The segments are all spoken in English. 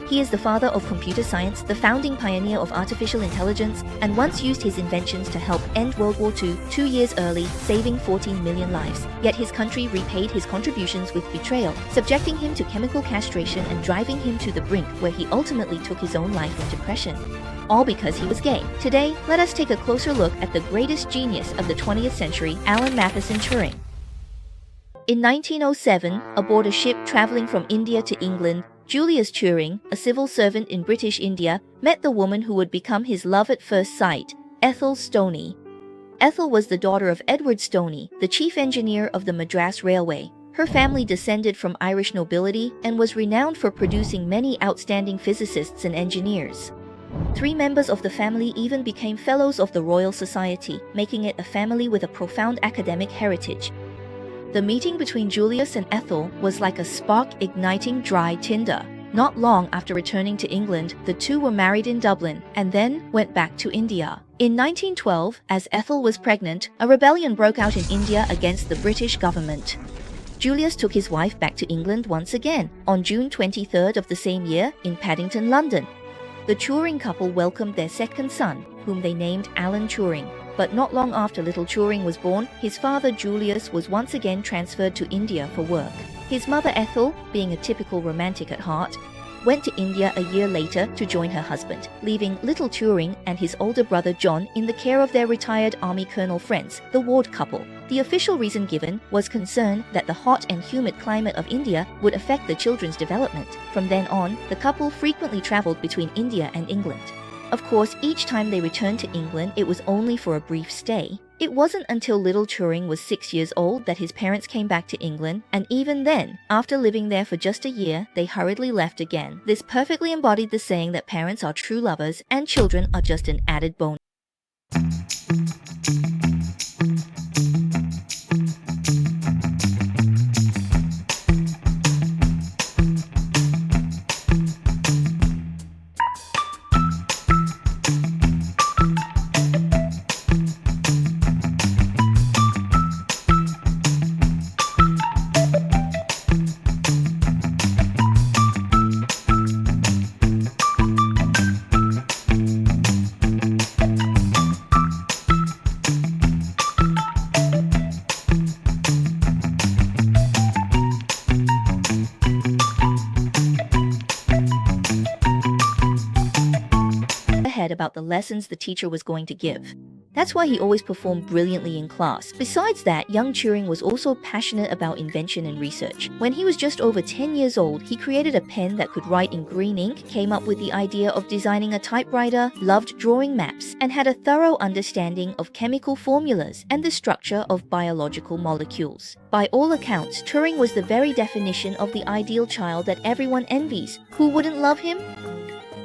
He is the father of computer science, the founding pioneer of artificial intelligence, and once used his inventions to help end World War II 2 years early, saving 14 million lives. Yet his country repaid his contributions with betrayal, subjecting him to chemical castration and driving him to the brink, where he ultimately took his own life in depression. All because he was gay. Today, let us take a closer look at the greatest genius of the 20th century, Alan Turing. In 1907, aboard a ship traveling from India to England, Julius Turing, a civil servant in British India, met the woman who would become his love at first sight, Ethel Stoney. Ethel was the daughter of Edward Stoney, the chief engineer of the Madras Railway. Her family descended from Irish nobility and was renowned for producing many outstanding physicists and engineers. 3 members of the family even became Fellows of the Royal Society, making it a family with a profound academic heritage. The meeting between Julius and Ethel was like a spark igniting dry tinder. Not long after returning to England, the two were married in Dublin and then went back to India. In 1912, as Ethel was pregnant, a rebellion broke out in India against the British government. Julius took his wife back to England once again, on June 23rd of the same year, in Paddington, London. The Turing couple welcomed their second son, whom they named Alan Turing. But not long after little Turing was born, his father Julius was once again transferred to India for work. His mother Ethel, being a typical romantic at heart, went to India a year later to join her husband, leaving little Turing and his older brother John in the care of their retired army colonel friends, the Ward couple. The official reason given was concern that the hot and humid climate of India would affect the children's development. From then on, the couple frequently traveled between India and England. Of course, each time they returned to England, it was only for a brief stay. It wasn't until little Turing was 6 years old that his parents came back to England, and even then, after living there for just a year, they hurriedly left again. This perfectly embodied the saying that parents are true lovers and children are just an added bonus. About the lessons the teacher was going to give. That's why he always performed brilliantly in class. Besides that, young Turing was also passionate about invention and research. When he was just over 10 years old, he created a pen that could write in green ink, came up with the idea of designing a typewriter, loved drawing maps, and had a thorough understanding of chemical formulas and the structure of biological molecules. By all accounts, Turing was the very definition of the ideal child that everyone envies. Who wouldn't love him?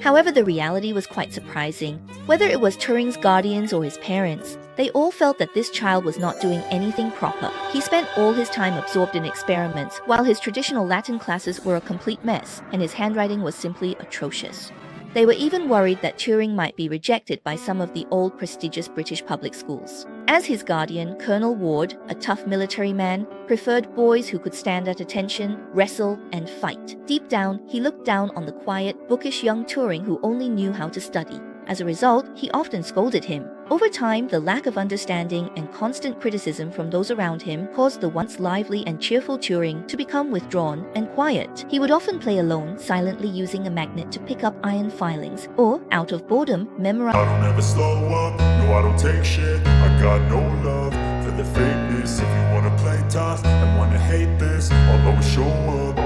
However, the reality was quite surprising. Whether it was Turing's guardians or his parents, they all felt that this child was not doing anything proper. He spent all his time absorbed in experiments, while his traditional Latin classes were a complete mess, and his handwriting was simply atrocious. They were even worried that Turing might be rejected by some of the old prestigious British public schools. As his guardian, Colonel Ward, a tough military man, preferred boys who could stand at attention, wrestle, and fight. Deep down, he looked down on the quiet, bookish young Turing who only knew how to study. As a result, he often scolded him. Over time, the lack of understanding and constant criticism from those around him caused the once lively and cheerful Turing to become withdrawn and quiet. He would often play alone, silently using a magnet to pick up iron filings, or, out of boredom, memorize. I don't ever slow up, no I don't take shit. I got no love for the fakeness. If you wanna play tough and wanna hate this, I'll always show up.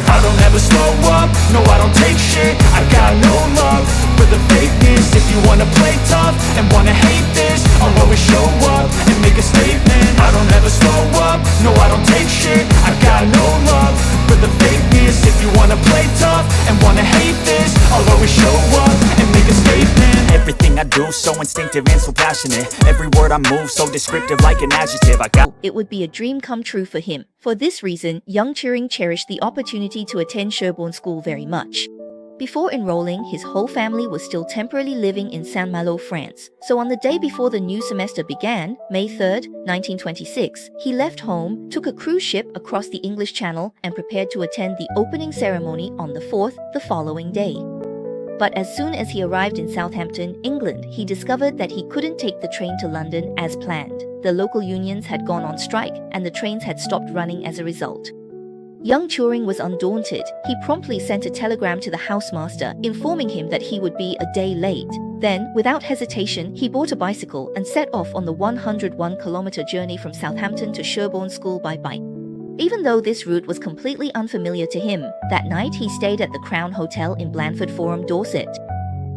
I don't ever slow up, no I don't take shit. I got no love for the fakeness. If you wanna play tough and wanna hate this, I'll always show up and make a statement. I don't ever slow up, no I don't take shit. I got no love for the fakeness. If you wanna play tough and wanna hate this, I'll always show up and make a statement. Everything I do so instinctive and so passionate. Every word I move so descriptive like an adjective. It would be a dream come true for him. For this reason, young Turing cherished the opportunity to attend Sherborne School very much. Before enrolling, his whole family was still temporarily living in Saint-Malo, France. So on the day before the new semester began, May 3, 1926, he left home, took a cruise ship across the English Channel, and prepared to attend the opening ceremony on the 4th, the following day. But as soon as he arrived in Southampton, England, he discovered that he couldn't take the train to London as planned. The local unions had gone on strike, and the trains had stopped running as a result. Young Turing was undaunted. He promptly sent a telegram to the housemaster, informing him that he would be a day late. Then, without hesitation, he bought a bicycle and set off on the 101-kilometer journey from Southampton to Sherborne School by bike. Even though this route was completely unfamiliar to him, that night he stayed at the Crown Hotel in Blandford Forum, Dorset.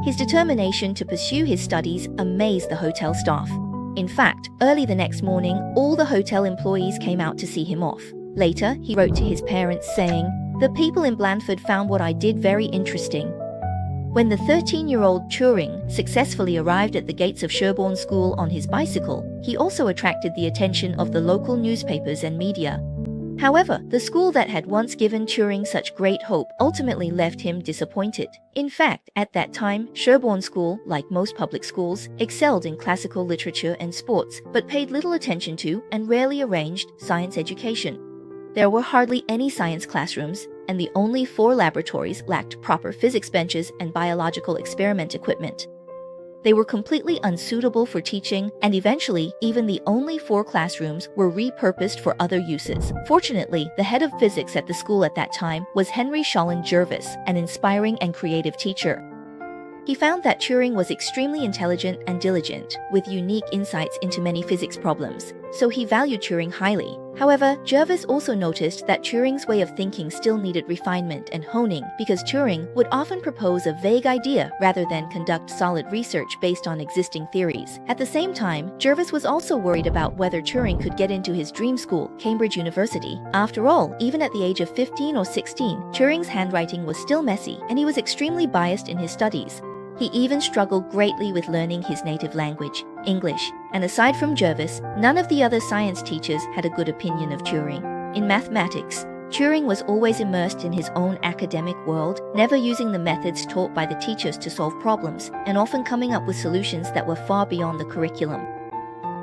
His determination to pursue his studies amazed the hotel staff. In fact, early the next morning, all the hotel employees came out to see him off. Later, he wrote to his parents saying, "The people in Blandford found what I did very interesting." When the 13-year-old Turing successfully arrived at the gates of Sherborne School on his bicycle, he also attracted the attention of the local newspapers and media. However, the school that had once given Turing such great hope ultimately left him disappointed. In fact, at that time, Sherborne School, like most public schools, excelled in classical literature and sports, but paid little attention to and rarely arranged science education. There were hardly any science classrooms, and the only 4 laboratories lacked proper physics benches and biological experiment equipment. They were completely unsuitable for teaching, and eventually, even the only 4 classrooms were repurposed for other uses. Fortunately, the head of physics at the school at that time was Henry Sholin Jervis, an inspiring and creative teacher. He found that Turing was extremely intelligent and diligent, with unique insights into many physics problems, so he valued Turing highly. However, Jervis also noticed that Turing's way of thinking still needed refinement and honing because Turing would often propose a vague idea rather than conduct solid research based on existing theories. At the same time, Jervis was also worried about whether Turing could get into his dream school, Cambridge University. After all, even at the age of 15 or 16, Turing's handwriting was still messy, and he was extremely biased in his studies. He even struggled greatly with learning his native language, English, and aside from Jervis, none of the other science teachers had a good opinion of Turing. In mathematics, Turing was always immersed in his own academic world, never using the methods taught by the teachers to solve problems, and often coming up with solutions that were far beyond the curriculum.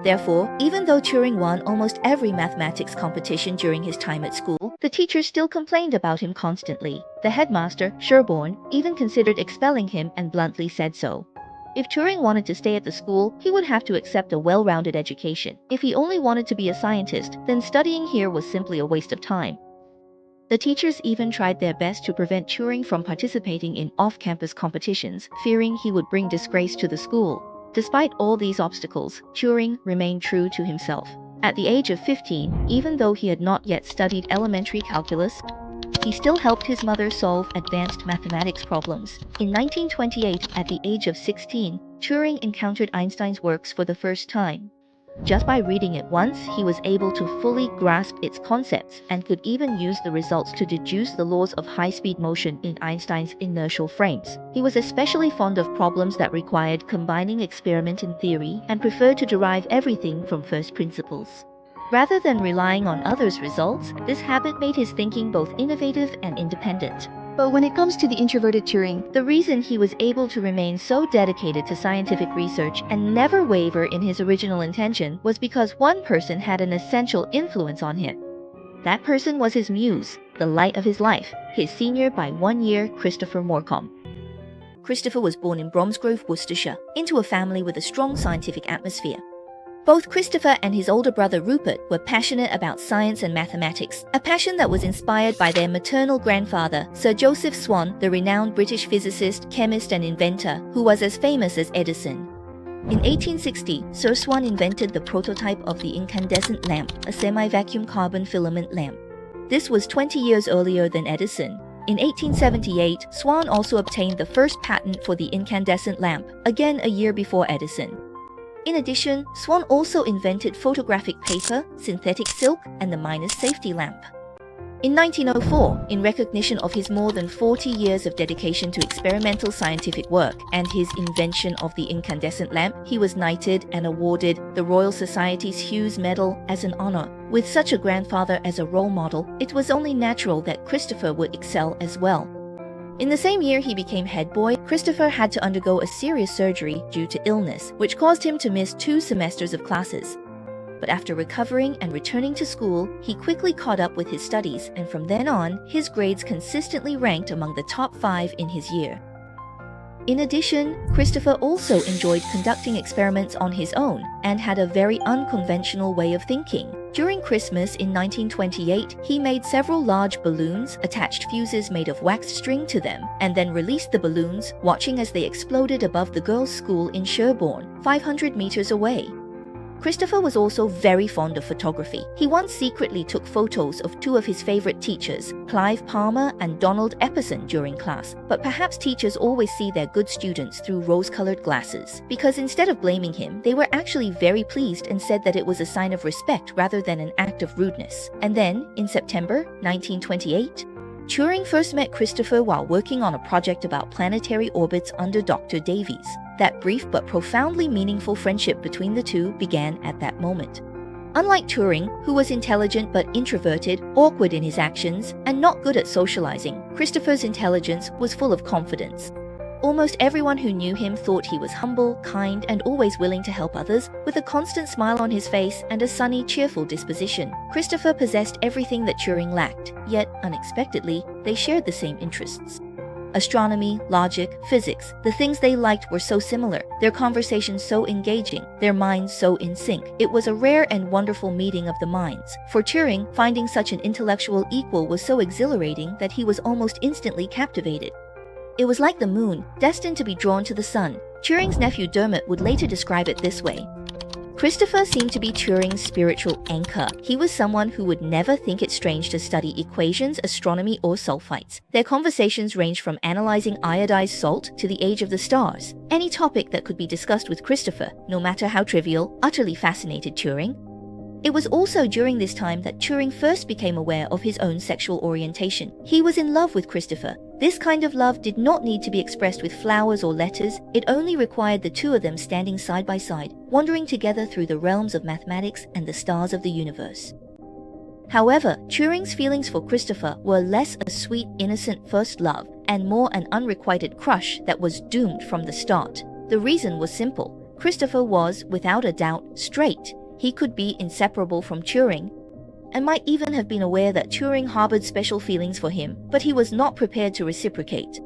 Therefore, even though Turing won almost every mathematics competition during his time at school, the teachers still complained about him constantly. The headmaster, Sherborne, even considered expelling him and bluntly said so. If Turing wanted to stay at the school, he would have to accept a well-rounded education. If he only wanted to be a scientist, then studying here was simply a waste of time. The teachers even tried their best to prevent Turing from participating in off-campus competitions, fearing he would bring disgrace to the school. Despite all these obstacles, Turing remained true to himself. At the age of 15, even though he had not yet studied elementary calculus, he still helped his mother solve advanced mathematics problems. In 1928, at the age of 16, Turing encountered Einstein's works for the first time. Just by reading it once, he was able to fully grasp its concepts and could even use the results to deduce the laws of high-speed motion in Einstein's inertial frames. He was especially fond of problems that required combining experiment and theory and preferred to derive everything from first principles. Rather than relying on others' results, this habit made his thinking both innovative and independent. But when it comes to the introverted Turing, The reason he was able to remain so dedicated to scientific research and never waver in his original intention was because one person had an essential influence on him. That person was his muse, the light of his life, his senior by 1 year, Christopher Morecambe. Christopher was born in Bromsgrove, Worcestershire, into a family with a strong scientific atmosphere. Both Christopher and his older brother Rupert were passionate about science and mathematics, a passion that was inspired by their maternal grandfather, Sir Joseph Swan, the renowned British physicist, chemist and inventor, who was as famous as Edison. In 1860, Sir Swan invented the prototype of the incandescent lamp, a semi-vacuum carbon filament lamp. This was 20 years earlier than Edison. In 1878, Swan also obtained the first patent for the incandescent lamp, again a year before Edison. In addition, Swan also invented photographic paper, synthetic silk, and the miner's safety lamp. In 1904, in recognition of his more than 40 years of dedication to experimental scientific work and his invention of the incandescent lamp, he was knighted and awarded the Royal Society's Hughes Medal as an honor. With such a grandfather as a role model, it was only natural that Christopher would excel as well. In the same year he became head boy, Christopher had to undergo a serious surgery due to illness, which caused him to miss 2 semesters of classes. But after recovering and returning to school, he quickly caught up with his studies, and from then on, his grades consistently ranked among the top 5 in his year. In addition, Christopher also enjoyed conducting experiments on his own and had a very unconventional way of thinking. During Christmas in 1928, he made several large balloons, attached fuses made of wax string to them, and then released the balloons, watching as they exploded above the girls' school in Sherborne, 500 meters away. Christopher was also very fond of photography. He once secretly took photos of 2 of his favorite teachers, Clive Palmer and Donald Epperson, during class. But perhaps teachers always see their good students through rose-colored glasses, because instead of blaming him, they were actually very pleased and said that it was a sign of respect rather than an act of rudeness. And then, in September 1928, Turing first met Christopher while working on a project about planetary orbits under Dr. Davies. That brief but profoundly meaningful friendship between the two began at that moment. Unlike Turing, who was intelligent but introverted, awkward in his actions, and not good at socializing, Christopher's intelligence was full of confidence. Almost everyone who knew him thought he was humble, kind, and always willing to help others, with a constant smile on his face and a sunny, cheerful disposition. Christopher possessed everything that Turing lacked, yet, unexpectedly, they shared the same interests. Astronomy, logic, physics, the things they liked were so similar, their conversations so engaging, their minds so in sync. It was a rare and wonderful meeting of the minds. For Turing, finding such an intellectual equal was so exhilarating that he was almost instantly captivated. It was like the moon, destined to be drawn to the sun. Turing's nephew Dermot would later describe it this way. Christopher seemed to be Turing's spiritual anchor. He was someone who would never think it strange to study equations, astronomy, or sulfites. Their conversations ranged from analyzing iodized salt to the age of the stars. Any topic that could be discussed with Christopher, no matter how trivial, utterly fascinated Turing. It was also during this time that Turing first became aware of his own sexual orientation. He was in love with Christopher. This kind of love did not need to be expressed with flowers or letters. It only required the two of them standing side by side, wandering together through the realms of mathematics and the stars of the universe. However, Turing's feelings for Christopher were less a sweet, innocent first love and more an unrequited crush that was doomed from the start. The reason was simple. Christopher was, without a doubt, straight. He could be inseparable from Turing, and might even have been aware that Turing harbored special feelings for him, but he was not prepared to reciprocate.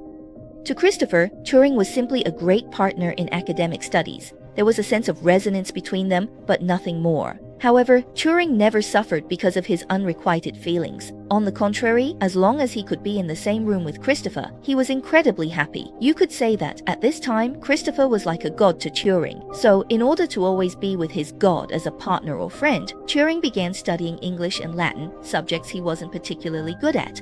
To Christopher, Turing was simply a great partner in academic studies. There was a sense of resonance between them, but nothing more. However, Turing never suffered because of his unrequited feelings. On the contrary, as long as he could be in the same room with Christopher, he was incredibly happy. You could say that, at this time, Christopher was like a god to Turing. So, in order to always be with his god as a partner or friend, Turing began studying English and Latin, subjects he wasn't particularly good at.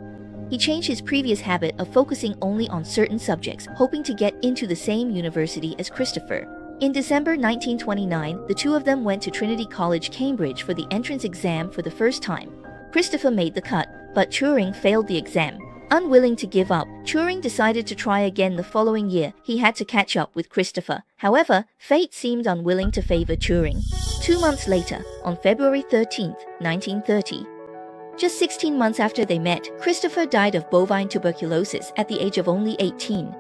He changed his previous habit of focusing only on certain subjects, hoping to get into the same university as Christopher. In December 1929, the two of them went to Trinity College, Cambridge for the entrance exam for the first time. Christopher made the cut, but Turing failed the exam. Unwilling to give up, Turing decided to try again the following year. He had to catch up with Christopher. However, fate seemed unwilling to favor Turing. 2 months later, on February 13, 1930, just 16 months after they met, Christopher died of bovine tuberculosis at the age of only 18.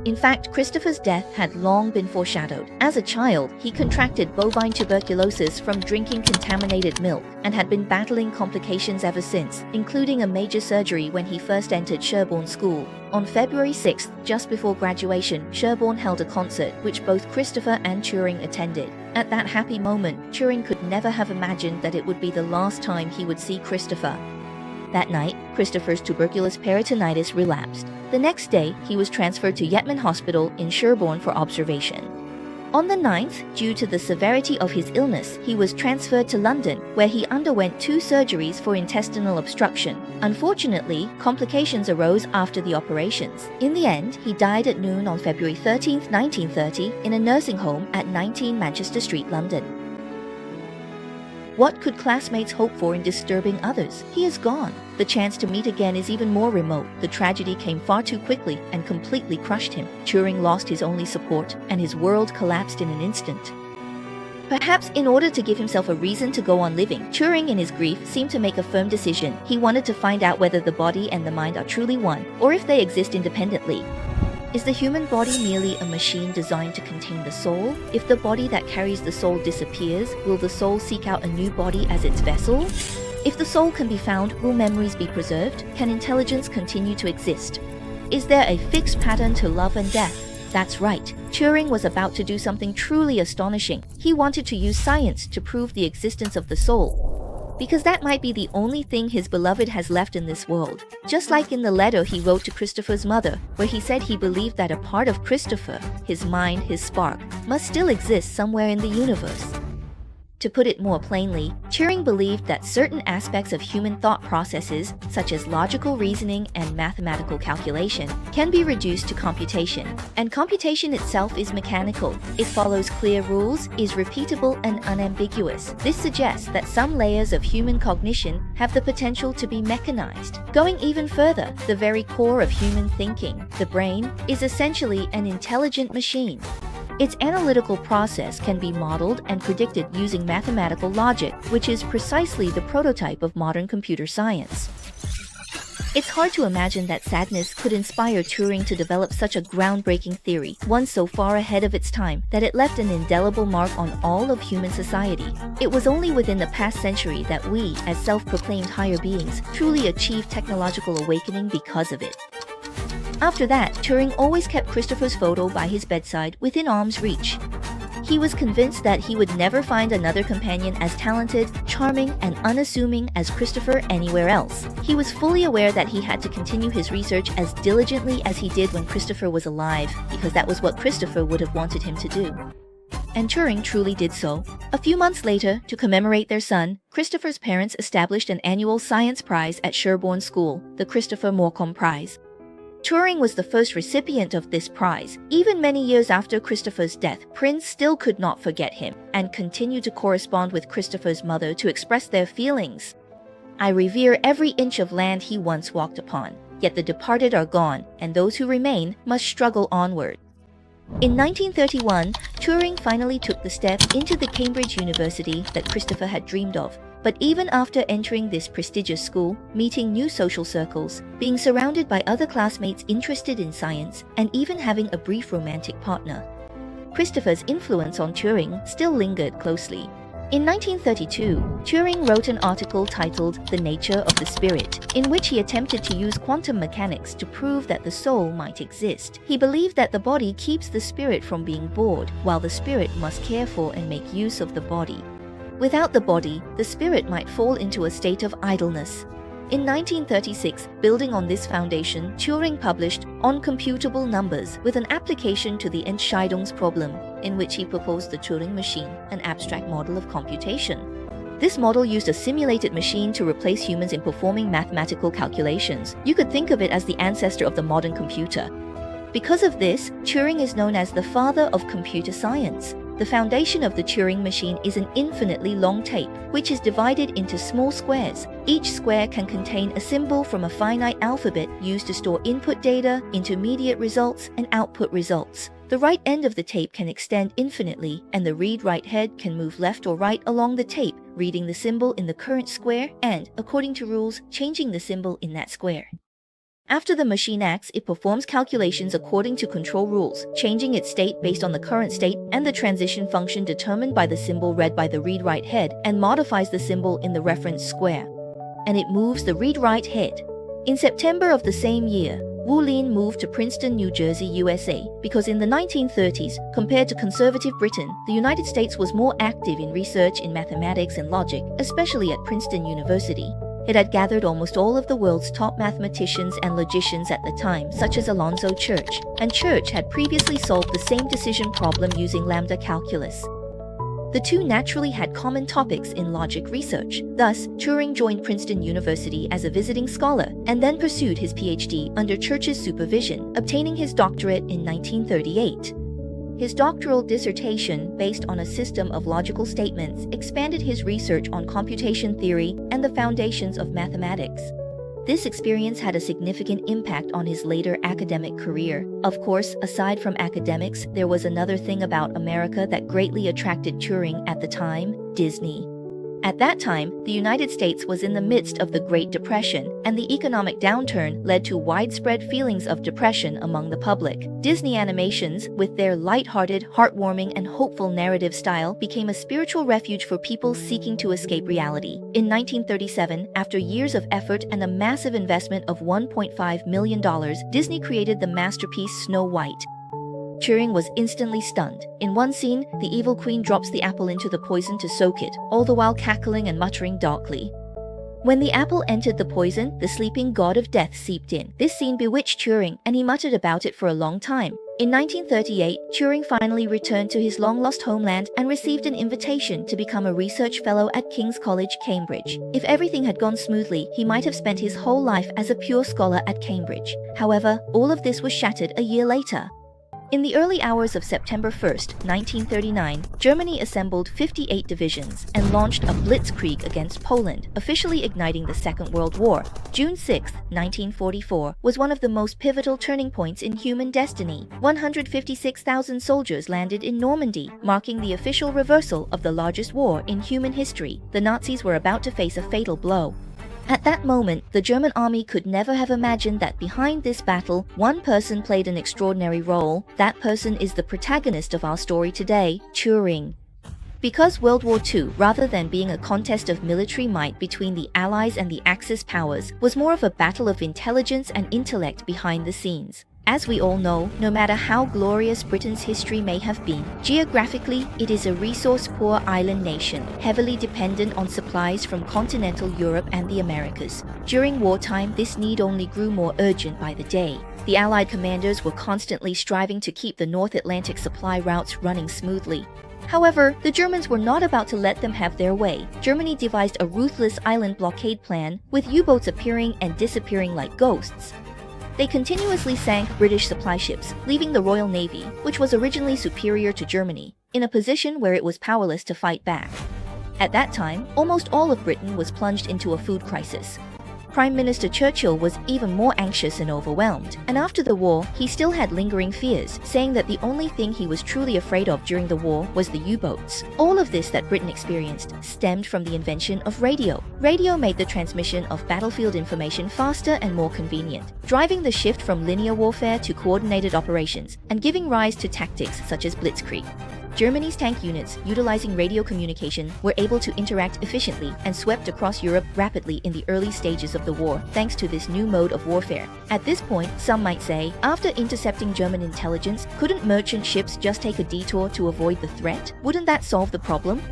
In fact, Christopher's death had long been foreshadowed. As a child, he contracted bovine tuberculosis from drinking contaminated milk and had been battling complications ever since, including a major surgery when he first entered Sherborne School. On February 6th, just before graduation, Sherborne held a concert which both Christopher and Turing attended. At that happy moment, Turing could never have imagined that it would be the last time he would see Christopher. That night, Christopher's tuberculous peritonitis relapsed. The next day, he was transferred to Yetman Hospital in Sherborne for observation. On the 9th, due to the severity of his illness, he was transferred to London, where he underwent 2 surgeries for intestinal obstruction. Unfortunately, complications arose after the operations. In the end, he died at noon on February 13, 1930, in a nursing home at 19 Manchester Street, London. What could classmates hope for in disturbing others? He is gone. The chance to meet again is even more remote. The tragedy came far too quickly and completely crushed him. Turing lost his only support, and his world collapsed in an instant. Perhaps in order to give himself a reason to go on living, Turing in his grief seemed to make a firm decision. He wanted to find out whether the body and the mind are truly one, or if they exist independently. Is the human body merely a machine designed to contain the soul? If the body that carries the soul disappears, will the soul seek out a new body as its vessel? If the soul can be found, will memories be preserved? Can intelligence continue to exist? Is there a fixed pattern to love and death? That's right. Turing was about to do something truly astonishing. He wanted to use science to prove the existence of the soul, because that might be the only thing his beloved has left in this world. Just like in the letter he wrote to Christopher's mother, where he said he believed that a part of Christopher, his mind, his spark, must still exist somewhere in the universe. To put it more plainly, Turing believed that certain aspects of human thought processes, such as logical reasoning and mathematical calculation, can be reduced to computation. And computation itself is mechanical. It follows clear rules, is repeatable and unambiguous. This suggests that some layers of human cognition have the potential to be mechanized. Going even further, the very core of human thinking, the brain, is essentially an intelligent machine. Its analytical process can be modeled and predicted using mathematical logic, which is precisely the prototype of modern computer science. It's hard to imagine that sadness could inspire Turing to develop such a groundbreaking theory, one so far ahead of its time that it left an indelible mark on all of human society. It was only within the past century that we, as self-proclaimed higher beings, truly achieved technological awakening because of it. After that, Turing always kept Christopher's photo by his bedside within arm's reach. He was convinced that he would never find another companion as talented, charming, and unassuming as Christopher anywhere else. He was fully aware that he had to continue his research as diligently as he did when Christopher was alive, because that was what Christopher would have wanted him to do. And Turing truly did so. A few months later, to commemorate their son, Christopher's parents established an annual science prize at Sherborne School, the Christopher Morcom Prize. Turing was the first recipient of this prize. Even many years after Christopher's death, Prince still could not forget him and continued to correspond with Christopher's mother to express their feelings. I revere every inch of land he once walked upon, yet the departed are gone, and those who remain must struggle onward. In 1931, Turing finally took the step into the Cambridge University that Christopher had dreamed of. But even after entering this prestigious school, meeting new social circles, being surrounded by other classmates interested in science, and even having a brief romantic partner, Christopher's influence on Turing still lingered closely. In 1932, Turing wrote an article titled The Nature of the Spirit, in which he attempted to use quantum mechanics to prove that the soul might exist. He believed that the body keeps the spirit from being bored, while the spirit must care for and make use of the body. Without the body, the spirit might fall into a state of idleness. In 1936, building on this foundation, Turing published On Computable Numbers with an application to the Entscheidungs problem, in which he proposed the Turing machine, an abstract model of computation. This model used a simulated machine to replace humans in performing mathematical calculations. You could think of it as the ancestor of the modern computer. Because of this, Turing is known as the father of computer science. The foundation of the Turing machine is an infinitely long tape, which is divided into small squares. Each square can contain a symbol from a finite alphabet used to store input data, intermediate results, and output results. The right end of the tape can extend infinitely, and the read-write head can move left or right along the tape, reading the symbol in the current square and, according to rules, changing the symbol in that square. After the machine acts, it performs calculations according to control rules, changing its state based on the current state and the transition function determined by the symbol read by the read-write head, and modifies the symbol in the reference square. And it moves the read-write head. In September of the same year, Wu Lin moved to Princeton, New Jersey, USA, because in the 1930s, compared to conservative Britain, the United States was more active in research in mathematics and logic, especially at Princeton University. It had gathered almost all of the world's top mathematicians and logicians at the time, such as Alonzo Church, and Church had previously solved the same decision problem using lambda calculus. The two naturally had common topics in logic research. Thus, Turing joined Princeton University as a visiting scholar and then pursued his PhD under Church's supervision, obtaining his doctorate in 1938. His doctoral dissertation, based on a system of logical statements, expanded his research on computation theory and the foundations of mathematics. This experience had a significant impact on his later academic career. Of course, aside from academics, there was another thing about America that greatly attracted Turing at the time: Disney. At that time, the United States was in the midst of the Great Depression, and the economic downturn led to widespread feelings of depression among the public. Disney animations, with their light-hearted, heartwarming, and hopeful narrative style, became a spiritual refuge for people seeking to escape reality. In 1937, after years of effort and a massive investment of $1.5 million, Disney created the masterpiece Snow White. Turing was instantly stunned. In one scene, the evil queen drops the apple into the poison to soak it, all the while cackling and muttering darkly. When the apple entered the poison, the sleeping god of death seeped in. This scene bewitched Turing, and he muttered about it for a long time. In 1938, Turing finally returned to his long-lost homeland and received an invitation to become a research fellow at King's College, Cambridge. If everything had gone smoothly, he might have spent his whole life as a pure scholar at Cambridge. However, all of this was shattered a year later. In the early hours of September 1, 1939, Germany assembled 58 divisions and launched a blitzkrieg against Poland, officially igniting the Second World War. June 6, 1944, was one of the most pivotal turning points in human destiny. 156,000 soldiers landed in Normandy, marking the official reversal of the largest war in human history. The Nazis were about to face a fatal blow. At that moment, the German army could never have imagined that behind this battle, one person played an extraordinary role. That person is the protagonist of our story today, Turing. Because World War II, rather than being a contest of military might between the Allies and the Axis powers, was more of a battle of intelligence and intellect behind the scenes. As we all know, no matter how glorious Britain's history may have been, geographically, it is a resource-poor island nation, heavily dependent on supplies from continental Europe and the Americas. During wartime, this need only grew more urgent by the day. The Allied commanders were constantly striving to keep the North Atlantic supply routes running smoothly. However, the Germans were not about to let them have their way. Germany devised a ruthless island blockade plan, with U-boats appearing and disappearing like ghosts. They continuously sank British supply ships, leaving the Royal Navy, which was originally superior to Germany, in a position where it was powerless to fight back. At that time, almost all of Britain was plunged into a food crisis. Prime Minister Churchill was even more anxious and overwhelmed, and after the war, he still had lingering fears, saying that the only thing he was truly afraid of during the war was the U-boats. All of this that Britain experienced stemmed from the invention of radio. Radio made the transmission of battlefield information faster and more convenient, driving the shift from linear warfare to coordinated operations, and giving rise to tactics such as blitzkrieg. Germany's tank units, utilizing radio communication, were able to interact efficiently and swept across Europe rapidly in the early stages of the war, thanks to this new mode of warfare. At this point, some might say, after intercepting German intelligence, couldn't merchant ships just take a detour to avoid the threat? Wouldn't that solve the problem?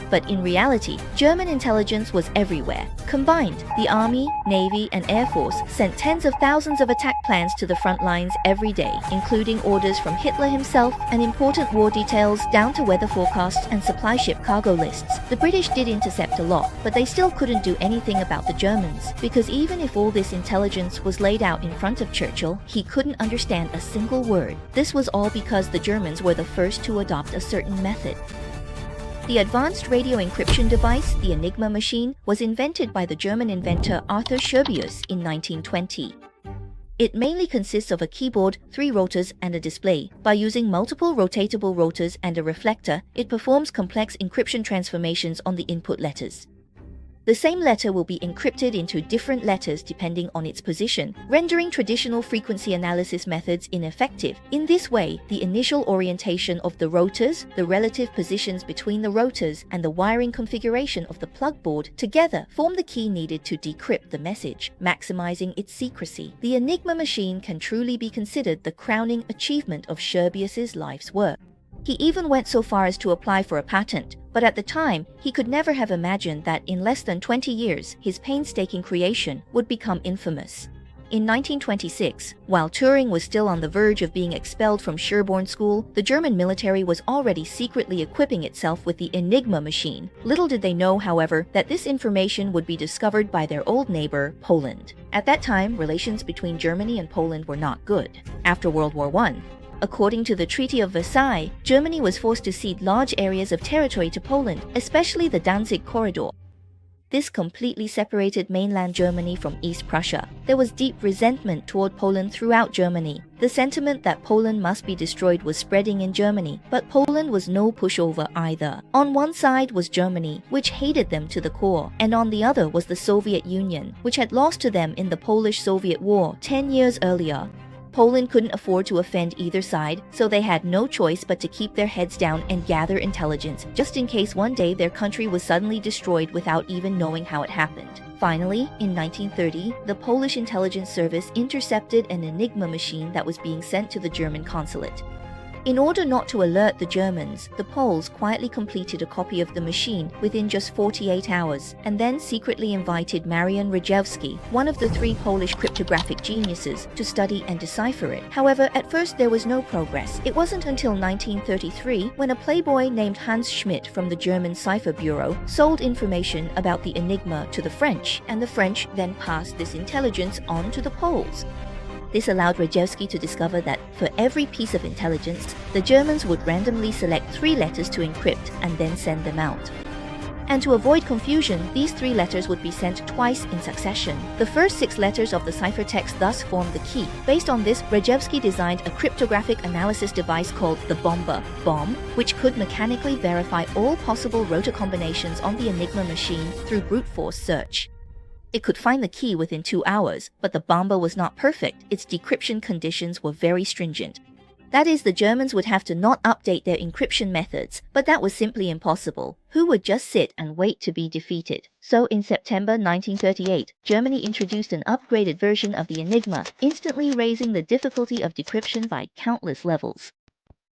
But in reality, German intelligence was everywhere. Combined, the Army, Navy, and Air Force sent tens of thousands of attack plans to the front lines every day, including orders from Hitler himself and important war details down to weather forecasts and supply ship cargo lists. The British did intercept a lot, but they still couldn't do anything about the Germans, because even if all this intelligence was laid out in front of Churchill, he couldn't understand a single word. This was all because the Germans were the first to adopt a certain method. The advanced radio encryption device, the Enigma machine, was invented by the German inventor Arthur Scherbius in 1920. It mainly consists of a keyboard, 3 rotors, and a display. By using multiple rotatable rotors and a reflector, it performs complex encryption transformations on the input letters. The same letter will be encrypted into different letters depending on its position, rendering traditional frequency analysis methods ineffective. In this way, the initial orientation of the rotors, the relative positions between the rotors, and the wiring configuration of the plug board together form the key needed to decrypt the message, maximizing its secrecy. The Enigma machine can truly be considered the crowning achievement of Scherbius's life's work. He even went so far as to apply for a patent, but at the time, he could never have imagined that in less than 20 years, his painstaking creation would become infamous. In 1926, while Turing was still on the verge of being expelled from Sherborne School, the German military was already secretly equipping itself with the Enigma machine. Little did they know, however, that this information would be discovered by their old neighbor, Poland. At that time, relations between Germany and Poland were not good. After World War I, according to the Treaty of Versailles, Germany was forced to cede large areas of territory to Poland, especially the Danzig corridor. This completely separated mainland Germany from East Prussia. There was deep resentment toward Poland throughout Germany. The sentiment that Poland must be destroyed was spreading in Germany, but Poland was no pushover either. On one side was Germany, which hated them to the core, and on the other was the Soviet Union, which had lost to them in the Polish-Soviet War 10 years earlier. Poland couldn't afford to offend either side, so they had no choice but to keep their heads down and gather intelligence, just in case one day their country was suddenly destroyed without even knowing how it happened. Finally, in 1930, the Polish intelligence service intercepted an Enigma machine that was being sent to the German consulate. In order not to alert the Germans, the Poles quietly completed a copy of the machine within just 48 hours, and then secretly invited Marian Rejewski, one of the 3 Polish cryptographic geniuses, to study and decipher it. However, at first there was no progress. It wasn't until 1933 when a playboy named Hans Schmidt from the German Cipher Bureau sold information about the Enigma to the French, and the French then passed this intelligence on to the Poles. This allowed Rejewski to discover that for every piece of intelligence, the Germans would randomly select 3 letters to encrypt and then send them out. And to avoid confusion, these 3 letters would be sent twice in succession. The first 6 letters of the ciphertext thus formed the key. Based on this, Rejewski designed a cryptographic analysis device called the bomb, which could mechanically verify all possible rotor combinations on the Enigma machine through brute force search. It could find the key within 2 hours, but the bomb was not perfect. Its decryption conditions were very stringent. That is, the Germans would have to not update their encryption methods, but that was simply impossible. Who would just sit and wait to be defeated? So in September 1938, Germany introduced an upgraded version of the Enigma, instantly raising the difficulty of decryption by countless levels.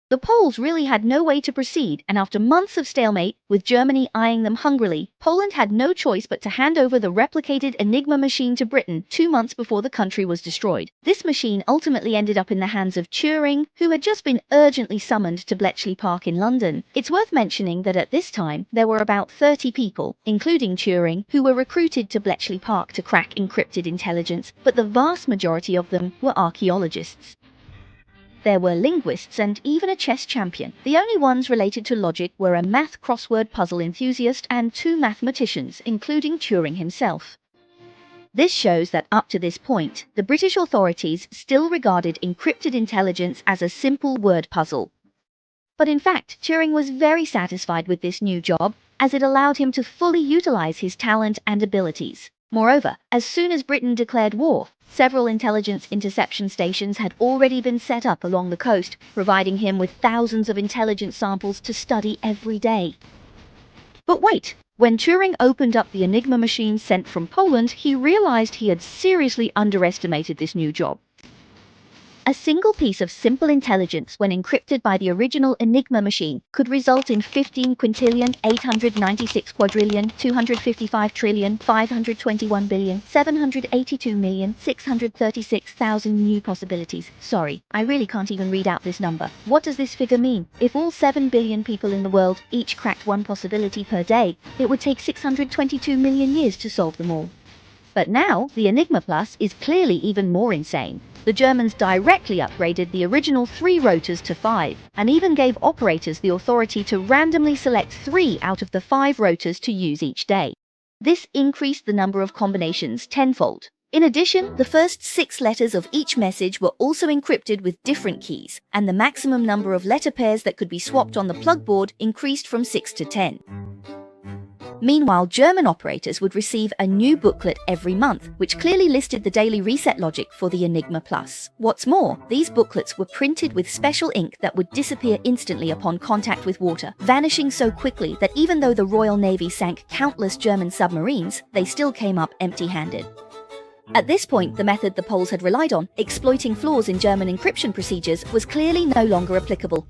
The Poles really had no way to proceed, and after months of stalemate, with Germany eyeing them hungrily, Poland had no choice but to hand over the replicated Enigma machine to Britain 2 months before the country was destroyed. This machine ultimately ended up in the hands of Turing, who had just been urgently summoned to Bletchley Park in London. It's worth mentioning that at this time, there were about 30 people, including Turing, who were recruited to Bletchley Park to crack encrypted intelligence, but the vast majority of them were archaeologists. There were linguists and even a chess champion. The only ones related to logic were a math crossword puzzle enthusiast and 2 mathematicians, including Turing himself. This shows that up to this point, the British authorities still regarded encrypted intelligence as a simple word puzzle. But in fact, Turing was very satisfied with this new job, as it allowed him to fully utilize his talent and abilities. Moreover, as soon as Britain declared war, several intelligence interception stations had already been set up along the coast, providing him with thousands of intelligence samples to study every day. But wait, when Turing opened up the Enigma machine sent from Poland, he realized he had seriously underestimated this new job. A single piece of simple intelligence, when encrypted by the original Enigma machine, could result in 15 quintillion, 896 quadrillion, 255 trillion, 521 billion, 782 million, 636,000 new possibilities. Sorry, I really can't even read out this number. What does this figure mean? If all 7 billion people in the world each cracked 1 possibility per day, it would take 622 million years to solve them all. But now, the Enigma Plus is clearly even more insane. The Germans directly upgraded the original 3 rotors to 5, and even gave operators the authority to randomly select 3 out of the 5 rotors to use each day. This increased the number of combinations tenfold. In addition, the first 6 letters of each message were also encrypted with different keys, and the maximum number of letter pairs that could be swapped on the plug board increased from 6 to 10. Meanwhile, German operators would receive a new booklet every month, which clearly listed the daily reset logic for the Enigma Plus. What's more, these booklets were printed with special ink that would disappear instantly upon contact with water, vanishing so quickly that even though the Royal Navy sank countless German submarines, they still came up empty-handed. At this point, the method the Poles had relied on, exploiting flaws in German encryption procedures, was clearly no longer applicable.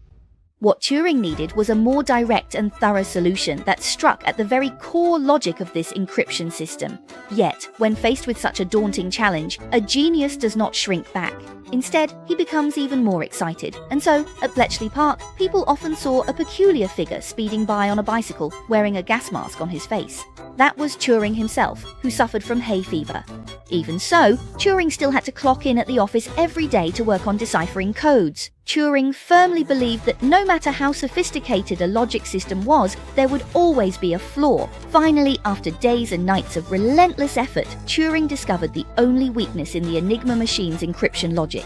What Turing needed was a more direct and thorough solution that struck at the very core logic of this encryption system. Yet, when faced with such a daunting challenge, a genius does not shrink back. Instead, he becomes even more excited. And so, at Bletchley Park, people often saw a peculiar figure speeding by on a bicycle, wearing a gas mask on his face. That was Turing himself, who suffered from hay fever. Even so, Turing still had to clock in at the office every day to work on deciphering codes. Turing firmly believed that no matter how sophisticated a logic system was, there would always be a flaw. Finally, after days and nights of relentless effort, Turing discovered the only weakness in the Enigma machine's encryption logic.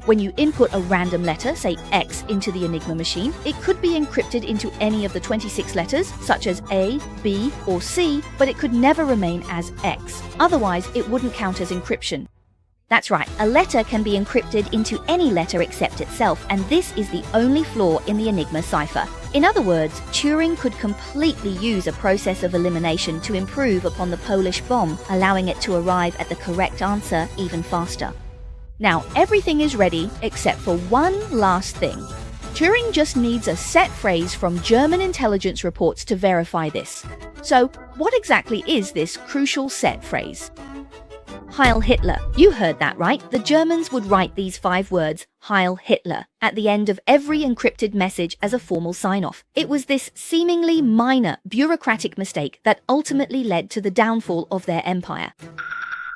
When you input a random letter, say X, into the Enigma machine, it could be encrypted into any of the 26 letters, such as A, B, or C, but it could never remain as X. Otherwise, it wouldn't count as encryption. That's right, a letter can be encrypted into any letter except itself, and this is the only flaw in the Enigma cipher. In other words, Turing could completely use a process of elimination to improve upon the Polish bomb, allowing it to arrive at the correct answer even faster. Now, everything is ready except for one last thing. Turing just needs a set phrase from German intelligence reports to verify this. So, what exactly is this crucial set phrase? Heil Hitler. You heard that right. The Germans would write these 5 words, Heil Hitler, at the end of every encrypted message as a formal sign-off. It was this seemingly minor bureaucratic mistake that ultimately led to the downfall of their empire.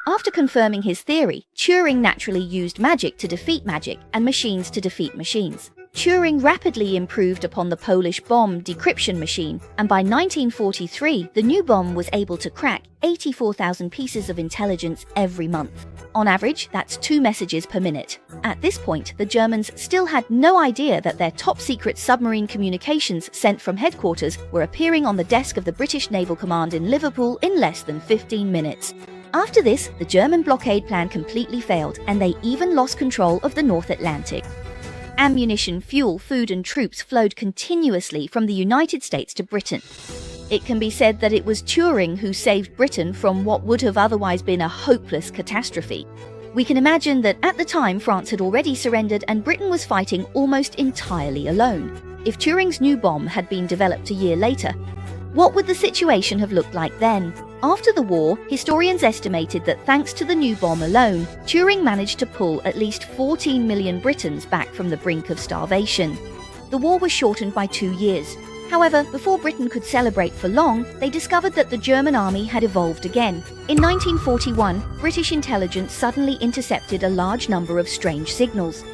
After confirming his theory, Turing naturally used magic to defeat magic and machines to defeat machines. Turing rapidly improved upon the Polish bomb decryption machine, and by 1943, the new bomb was able to crack 84,000 pieces of intelligence every month. On average, that's 2 messages per minute. At this point, the Germans still had no idea that their top-secret submarine communications sent from headquarters were appearing on the desk of the British Naval Command in Liverpool in less than 15 minutes. After this, the German blockade plan completely failed, and they even lost control of the North Atlantic. Ammunition, fuel, food, and troops flowed continuously from the United States to Britain. It can be said that it was Turing who saved Britain from what would have otherwise been a hopeless catastrophe. We can imagine that at the time France had already surrendered and Britain was fighting almost entirely alone. If Turing's new bomb had been developed a year later, what would the situation have looked like then? After the war, historians estimated that thanks to the new bomb alone, Turing managed to pull at least 14 million Britons back from the brink of starvation. The war was shortened by 2 years. However, before Britain could celebrate for long, they discovered that the German army had evolved again. In 1941, British intelligence suddenly intercepted a large number of strange signals.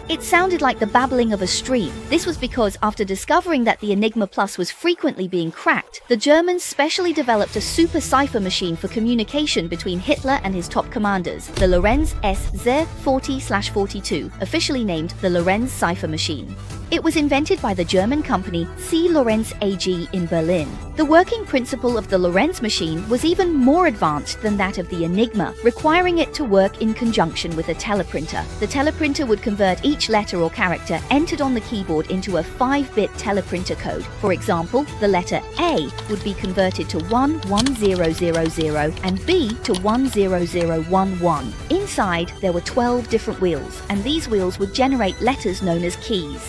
It sounded like the babbling of a stream. This was because after discovering that the Enigma Plus was frequently being cracked, the Germans specially developed a super cipher machine for communication between Hitler and his top commanders, the Lorenz SZ40/42, officially named the Lorenz cipher machine. It was invented by the German company C. Lorenz AG in Berlin. The working principle of the Lorenz machine was even more advanced than that of the Enigma, requiring it to work in conjunction with a teleprinter. The teleprinter would convert each letter or character entered on the keyboard into a 5-bit teleprinter code. For example, the letter A would be converted to 11000 and B to 10011. Inside, there were 12 different wheels, and these wheels would generate letters known as keys.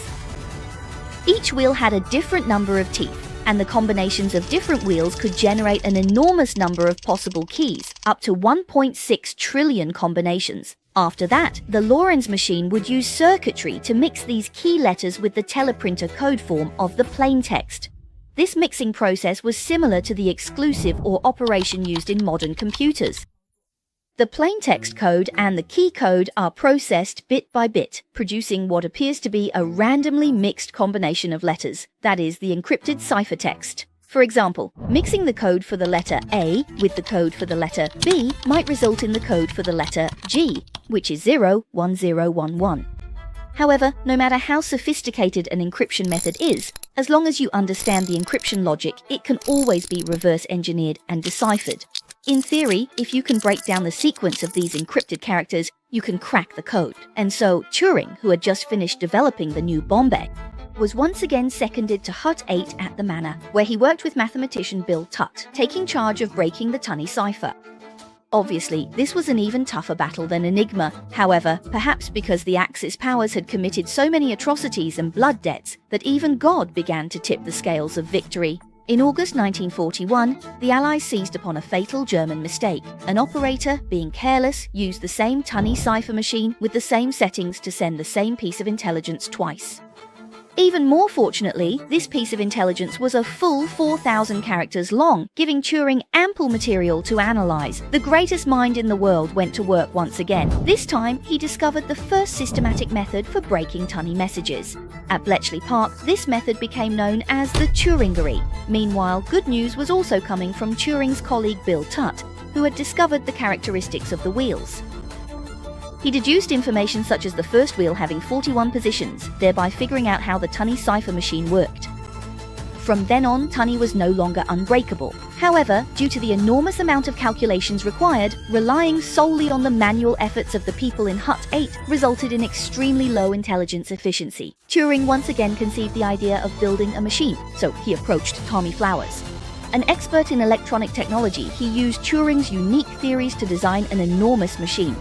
Each wheel had a different number of teeth, and the combinations of different wheels could generate an enormous number of possible keys, up to 1.6 trillion combinations. After that, the Lorenz machine would use circuitry to mix these key letters with the teleprinter code form of the plain text. This mixing process was similar to the exclusive or operation used in modern computers. The plaintext code and the key code are processed bit by bit, producing what appears to be a randomly mixed combination of letters, that is, the encrypted ciphertext. For example, mixing the code for the letter A with the code for the letter B might result in the code for the letter G, which is 01011. However, no matter how sophisticated an encryption method is, as long as you understand the encryption logic, it can always be reverse engineered and deciphered. In theory, if you can break down the sequence of these encrypted characters, you can crack the code. And so, Turing, who had just finished developing the new bomb, was once again seconded to Hut 8 at the Manor, where he worked with mathematician Bill Tutt, taking charge of breaking the Tunny cipher. Obviously, this was an even tougher battle than Enigma. However, perhaps because the Axis powers had committed so many atrocities and blood debts that even God began to tip the scales of victory. In August 1941, the Allies seized upon a fatal German mistake. An operator, being careless, used the same Tunny cipher machine with the same settings to send the same piece of intelligence twice. Even more fortunately, this piece of intelligence was a full 4,000 characters long, giving Turing ample material to analyze. The greatest mind in the world went to work once again. This time, he discovered the first systematic method for breaking Tunny messages. At Bletchley Park, this method became known as the Turingery. Meanwhile, good news was also coming from Turing's colleague Bill Tutt, who had discovered the characteristics of the wheels. He deduced information such as the first wheel having 41 positions, thereby figuring out how the Tunny cipher machine worked. From then on, Tunny was no longer unbreakable. However, due to the enormous amount of calculations required, relying solely on the manual efforts of the people in Hut 8 resulted in extremely low intelligence efficiency. Turing once again conceived the idea of building a machine, so he approached Tommy Flowers. An expert in electronic technology, he used Turing's unique theories to design an enormous machine.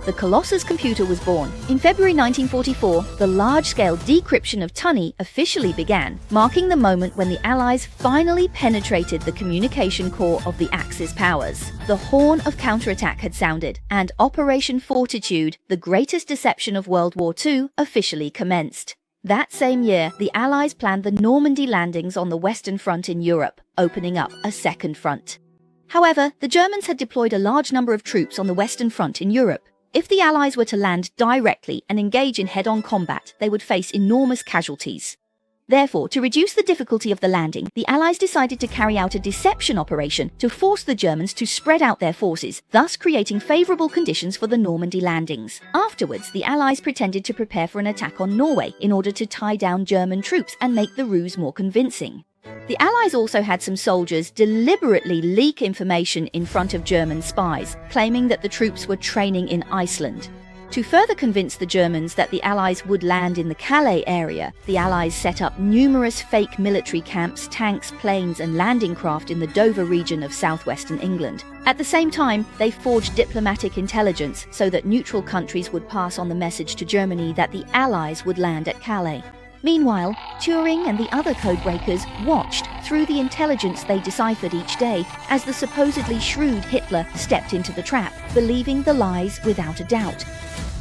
The Colossus computer was born. In February 1944, the large-scale decryption of Tunny officially began, marking the moment when the Allies finally penetrated the communication core of the Axis powers. The horn of counterattack had sounded, and Operation Fortitude, the greatest deception of World War II, officially commenced. That same year, the Allies planned the Normandy landings on the Western Front in Europe, opening up a second front. However, the Germans had deployed a large number of troops on the Western Front in Europe. If the Allies were to land directly and engage in head-on combat, they would face enormous casualties. Therefore, to reduce the difficulty of the landing, the Allies decided to carry out a deception operation to force the Germans to spread out their forces, thus creating favourable conditions for the Normandy landings. Afterwards, the Allies pretended to prepare for an attack on Norway in order to tie down German troops and make the ruse more convincing. The Allies also had some soldiers deliberately leak information in front of German spies, claiming that the troops were training in Iceland. To further convince the Germans that the Allies would land in the Calais area, the Allies set up numerous fake military camps, tanks, planes and landing craft in the Dover region of southwestern England. At the same time, they forged diplomatic intelligence so that neutral countries would pass on the message to Germany that the Allies would land at Calais. Meanwhile, Turing and the other codebreakers watched through the intelligence they deciphered each day as the supposedly shrewd Hitler stepped into the trap, believing the lies without a doubt.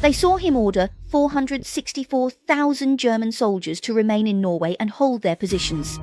They saw him order 464,000 German soldiers to remain in Norway and hold their positions.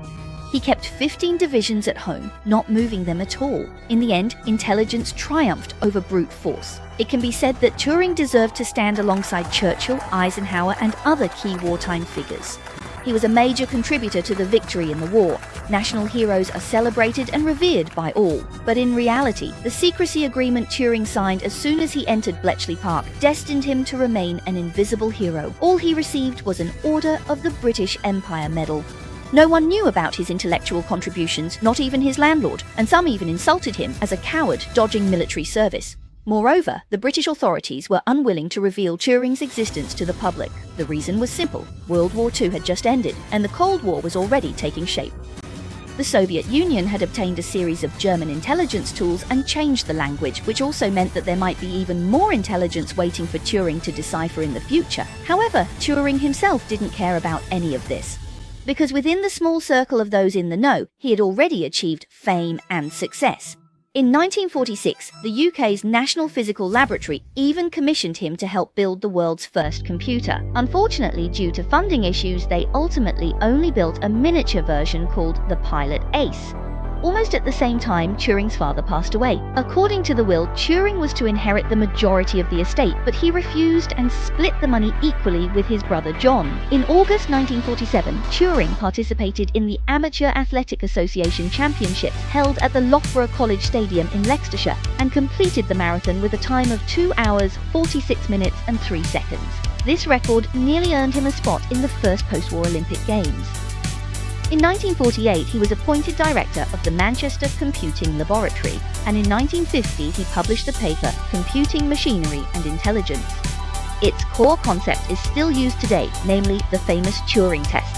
He kept 15 divisions at home, not moving them at all. In the end, intelligence triumphed over brute force. It can be said that Turing deserved to stand alongside Churchill, Eisenhower, and other key wartime figures. He was a major contributor to the victory in the war. National heroes are celebrated and revered by all. But in reality, the secrecy agreement Turing signed as soon as he entered Bletchley Park destined him to remain an invisible hero. All he received was an Order of the British Empire Medal. No one knew about his intellectual contributions, not even his landlord, and some even insulted him as a coward dodging military service. Moreover, the British authorities were unwilling to reveal Turing's existence to the public. The reason was simple. World War II had just ended, and the Cold War was already taking shape. The Soviet Union had obtained a series of German intelligence tools and changed the language, which also meant that there might be even more intelligence waiting for Turing to decipher in the future. However, Turing himself didn't care about any of this, because within the small circle of those in the know, he had already achieved fame and success. In 1946, the UK's National Physical Laboratory even commissioned him to help build the world's first computer. Unfortunately, due to funding issues, they ultimately only built a miniature version called the Pilot Ace. Almost at the same time, Turing's father passed away. According to the will, Turing was to inherit the majority of the estate, but he refused and split the money equally with his brother John. In August 1947, Turing participated in the Amateur Athletic Association Championships held at the Loughborough College Stadium in Leicestershire and completed the marathon with a time of 2 hours, 46 minutes and 3 seconds. This record nearly earned him a spot in the first post-war Olympic Games. In 1948, he was appointed director of the Manchester Computing Laboratory, and in 1950 he published the paper Computing Machinery and Intelligence. Its core concept is still used today, namely the famous Turing test.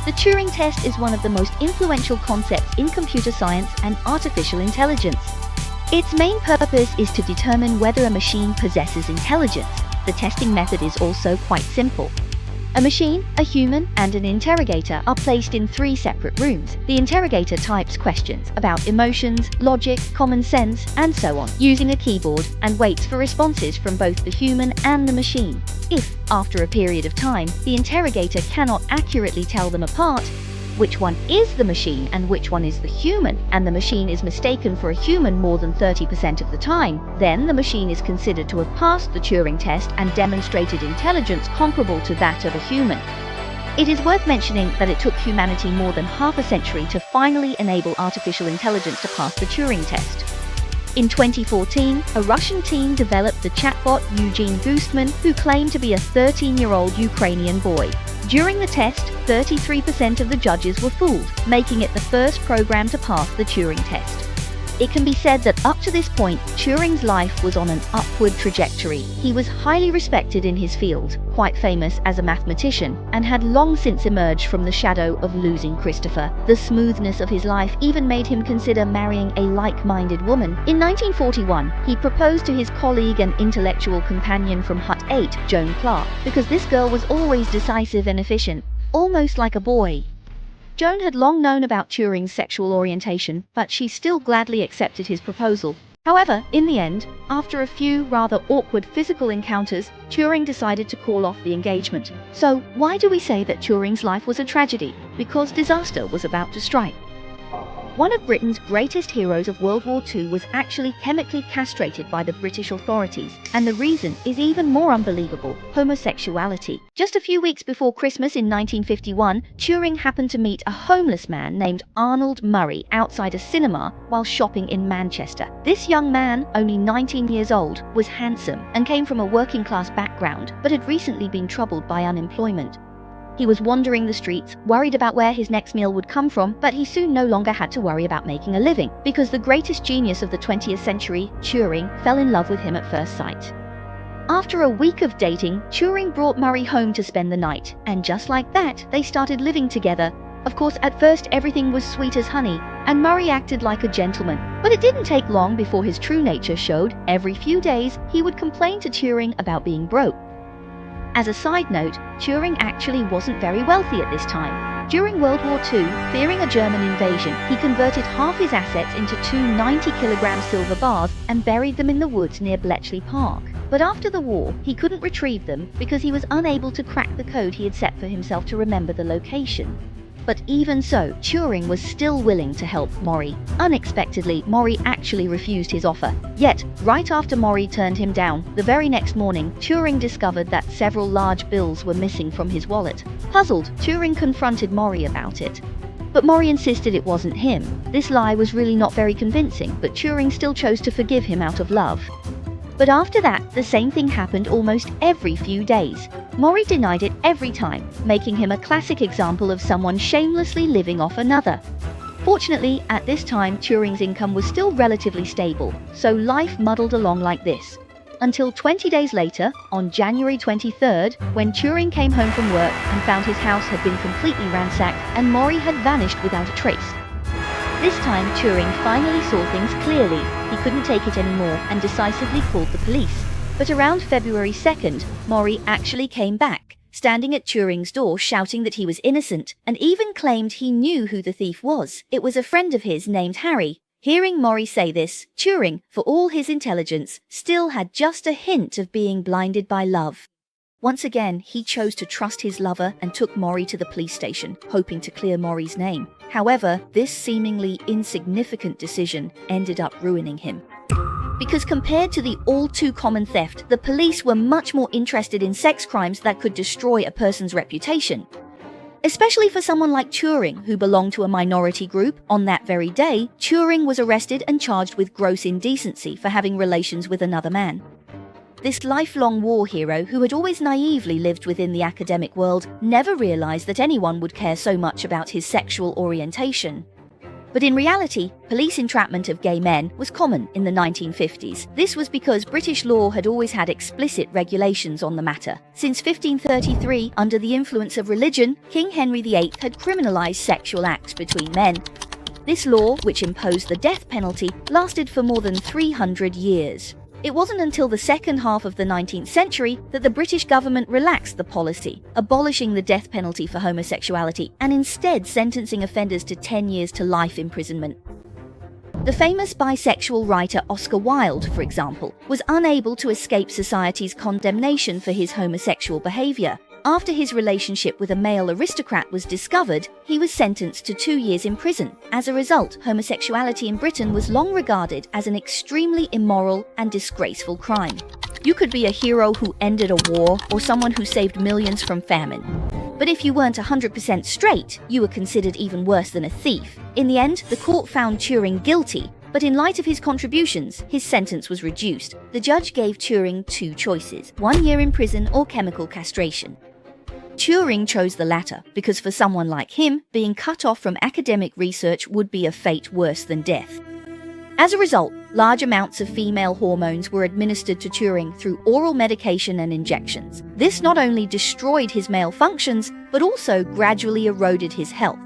The Turing test is one of the most influential concepts in computer science and artificial intelligence. Its main purpose is to determine whether a machine possesses intelligence. The testing method is also quite simple. A machine, a human, and an interrogator are placed in 3 separate rooms. The interrogator types questions about emotions, logic, common sense, and so on, using a keyboard, and waits for responses from both the human and the machine. If, after a period of time, the interrogator cannot accurately tell them apart, which one is the machine and which one is the human, and the machine is mistaken for a human more than 30% of the time, then the machine is considered to have passed the Turing test and demonstrated intelligence comparable to that of a human. It is worth mentioning that it took humanity more than half a century to finally enable artificial intelligence to pass the Turing test. In 2014, a Russian team developed the chatbot Eugene Goostman, who claimed to be a 13-year-old Ukrainian boy. During the test, 33% of the judges were fooled, making it the first program to pass the Turing test. It can be said that up to this point, Turing's life was on an upward trajectory. He was highly respected in his field, quite famous as a mathematician, and had long since emerged from the shadow of losing Christopher. The smoothness of his life even made him consider marrying a like-minded woman. In 1941, he proposed to his colleague and intellectual companion from Hut 8, Joan Clark, because this girl was always decisive and efficient, almost like a boy. Joan had long known about Turing's sexual orientation, but she still gladly accepted his proposal. However, in the end, after a few rather awkward physical encounters, Turing decided to call off the engagement. So, why do we say that Turing's life was a tragedy? Because disaster was about to strike. One of Britain's greatest heroes of World War II was actually chemically castrated by the British authorities, and the reason is even more unbelievable: homosexuality. Just a few weeks before Christmas in 1951, Turing happened to meet a homeless man named Arnold Murray outside a cinema while shopping in Manchester. This young man, only 19 years old, was handsome and came from a working-class background, but had recently been troubled by unemployment. He was wandering the streets, worried about where his next meal would come from, but he soon no longer had to worry about making a living, because the greatest genius of the 20th century, Turing, fell in love with him at first sight. After a week of dating, Turing brought Murray home to spend the night, and just like that, they started living together. Of course, at first everything was sweet as honey, and Murray acted like a gentleman. But it didn't take long before his true nature showed. Every few days, he would complain to Turing about being broke. As a side note, Turing actually wasn't very wealthy at this time. During World War II, fearing a German invasion, he converted half his assets into 2 90-kilogram silver bars and buried them in the woods near Bletchley Park. But after the war, he couldn't retrieve them because he was unable to crack the code he had set for himself to remember the location. But even so, Turing was still willing to help Maury. Unexpectedly, Maury actually refused his offer. Yet, right after Maury turned him down, the very next morning, Turing discovered that several large bills were missing from his wallet. Puzzled, Turing confronted Maury about it. But Maury insisted it wasn't him. This lie was really not very convincing, but Turing still chose to forgive him out of love. But after that, the same thing happened almost every few days. Maury denied it every time, making him a classic example of someone shamelessly living off another. Fortunately, at this time, Turing's income was still relatively stable, so life muddled along like this. Until 20 days later, on January 23rd, when Turing came home from work and found his house had been completely ransacked and Maury had vanished without a trace. This time, Turing finally saw things clearly. He couldn't take it anymore and decisively called the police. But around February 2nd, Maury actually came back, standing at Turing's door shouting that he was innocent, and even claimed he knew who the thief was. It was a friend of his named Harry. Hearing Maury say this, Turing, for all his intelligence, still had just a hint of being blinded by love. Once again, he chose to trust his lover and took Maury to the police station, hoping to clear Maury's name. However, this seemingly insignificant decision ended up ruining him. Because compared to the all-too-common theft, the police were much more interested in sex crimes that could destroy a person's reputation. Especially for someone like Turing, who belonged to a minority group. On that very day, Turing was arrested and charged with gross indecency for having relations with another man. This lifelong war hero, who had always naively lived within the academic world, never realized that anyone would care so much about his sexual orientation. But in reality, police entrapment of gay men was common in the 1950s. This was because British law had always had explicit regulations on the matter. Since 1533, under the influence of religion, King Henry VIII had criminalized sexual acts between men. This law, which imposed the death penalty, lasted for more than 300 years. It wasn't until the second half of the 19th century that the British government relaxed the policy, abolishing the death penalty for homosexuality and instead sentencing offenders to 10 years to life imprisonment. The famous bisexual writer Oscar Wilde, for example, was unable to escape society's condemnation for his homosexual behavior. After his relationship with a male aristocrat was discovered, he was sentenced to 2 years in prison. As a result, homosexuality in Britain was long regarded as an extremely immoral and disgraceful crime. You could be a hero who ended a war or someone who saved millions from famine. But if you weren't 100% straight, you were considered even worse than a thief. In the end, the court found Turing guilty, but in light of his contributions, his sentence was reduced. The judge gave Turing 2 choices: 1 year in prison or chemical castration. Turing chose the latter because for someone like him, being cut off from academic research would be a fate worse than death. As a result, large amounts of female hormones were administered to Turing through oral medication and injections. This not only destroyed his male functions, but also gradually eroded his health.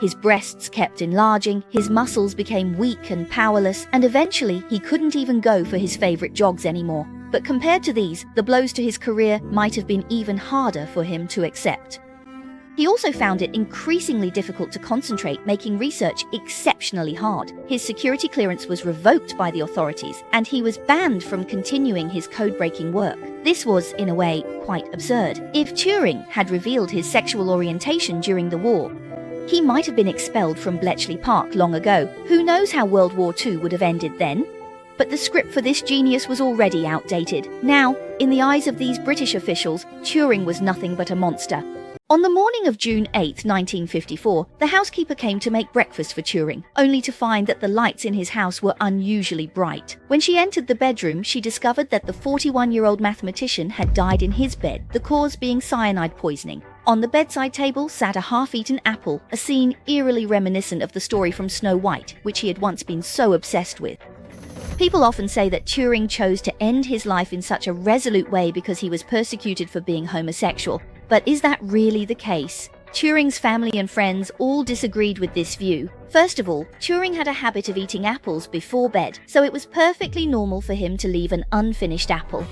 His breasts kept enlarging, his muscles became weak and powerless, and eventually he couldn't even go for his favorite jogs anymore. But compared to these, the blows to his career might have been even harder for him to accept. He also found it increasingly difficult to concentrate, making research exceptionally hard. His security clearance was revoked by the authorities, and he was banned from continuing his code-breaking work. This was, in a way, quite absurd. If Turing had revealed his sexual orientation during the war, he might have been expelled from Bletchley Park long ago. Who knows how World War II would have ended then? But the script for this genius was already outdated. Now, in the eyes of these British officials, Turing was nothing but a monster. On the morning of June 8, 1954, the housekeeper came to make breakfast for Turing, only to find that the lights in his house were unusually bright. When she entered the bedroom, she discovered that the 41-year-old mathematician had died in his bed, the cause being cyanide poisoning. On the bedside table sat a half-eaten apple, a scene eerily reminiscent of the story from Snow White, which he had once been so obsessed with. People often say that Turing chose to end his life in such a resolute way because he was persecuted for being homosexual. But is that really the case? Turing's family and friends all disagreed with this view. First of all, Turing had a habit of eating apples before bed, so it was perfectly normal for him to leave an unfinished apple.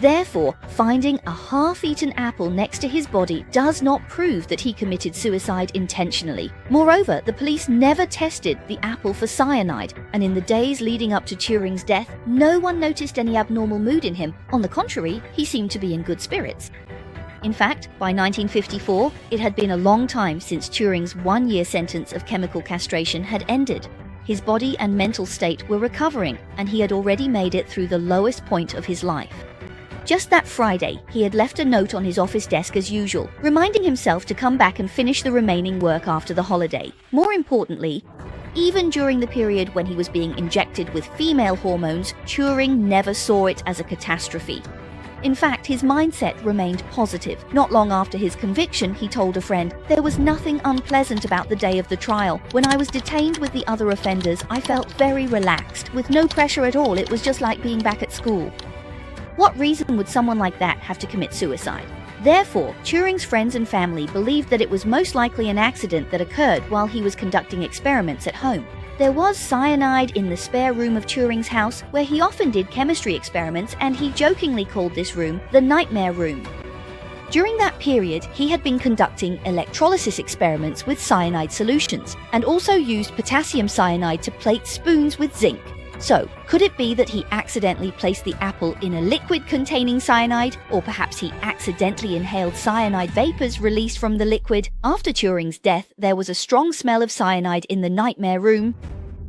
Therefore, finding a half-eaten apple next to his body does not prove that he committed suicide intentionally. Moreover, the police never tested the apple for cyanide, and in the days leading up to Turing's death, no one noticed any abnormal mood in him. On the contrary, he seemed to be in good spirits. In fact, by 1954, it had been a long time since Turing's 1-year sentence of chemical castration had ended. His body and mental state were recovering, and he had already made it through the lowest point of his life. Just that Friday, he had left a note on his office desk as usual, reminding himself to come back and finish the remaining work after the holiday. More importantly, even during the period when he was being injected with female hormones, Turing never saw it as a catastrophe. In fact, his mindset remained positive. Not long after his conviction, he told a friend, "There was nothing unpleasant about the day of the trial. When I was detained with the other offenders, I felt very relaxed. With no pressure at all, it was just like being back at school." What reason would someone like that have to commit suicide? Therefore, Turing's friends and family believed that it was most likely an accident that occurred while he was conducting experiments at home. There was cyanide in the spare room of Turing's house, where he often did chemistry experiments, and he jokingly called this room the nightmare room. During that period, he had been conducting electrolysis experiments with cyanide solutions, and also used potassium cyanide to plate spoons with zinc. So, could it be that he accidentally placed the apple in a liquid containing cyanide, or perhaps he accidentally inhaled cyanide vapors released from the liquid? After Turing's death, there was a strong smell of cyanide in the nightmare room.